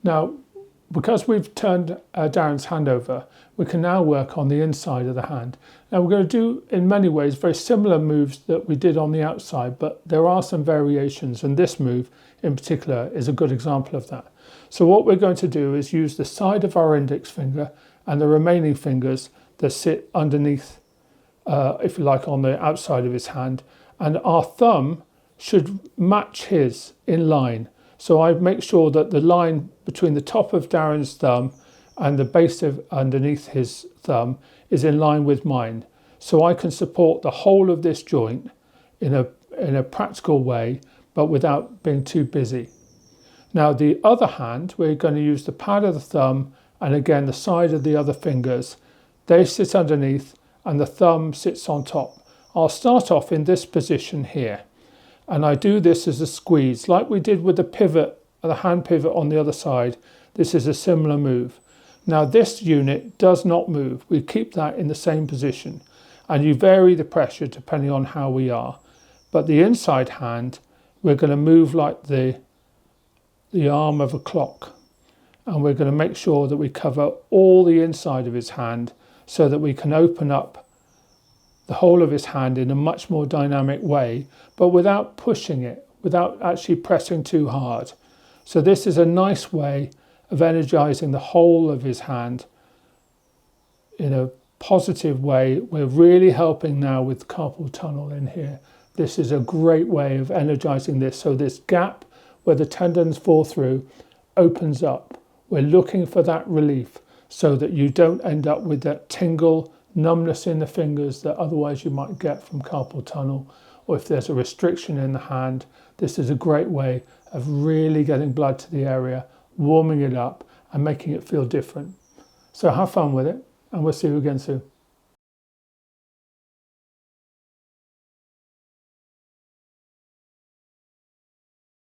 Now, because we've turned Darren's hand over, we can now work on the inside of the hand. Now we're going to do, in many ways, very similar moves that we did on the outside, but there are some variations, and this move in particular is a good example of that. So what we're going to do is use the side of our index finger and the remaining fingers that sit underneath, if you like, on the outside of his hand, and our thumb should match his in line. So I make sure that the line between the top of Darren's thumb and the base of underneath his thumb is in line with mine. So I can support the whole of this joint in a practical way, but without being too busy. Now the other hand, we're going to use the pad of the thumb and again the side of the other fingers. They sit underneath and the thumb sits on top. I'll start off in this position here. And I do this as a squeeze, like we did with the pivot, the hand pivot on the other side. This is a similar move. Now this unit does not move. We keep that in the same position. And you vary the pressure depending on how we are. But the inside hand, we're going to move like the arm of a clock. And we're going to make sure that we cover all the inside of his hand so that we can open up the whole of his hand in a much more dynamic way, but without pushing it, without actually pressing too hard. So this is a nice way of energizing the whole of his hand in a positive way. We're really helping now with carpal tunnel in here. This is a great way of energizing this. So this gap where the tendons fall through opens up. We're looking for that relief so that you don't end up with that tingle, numbness in the fingers that otherwise you might get from carpal tunnel, or if there's a restriction in the hand. This is a great way of really getting blood to the area, warming it up and making it feel different. So have fun with it, and we'll see you again soon.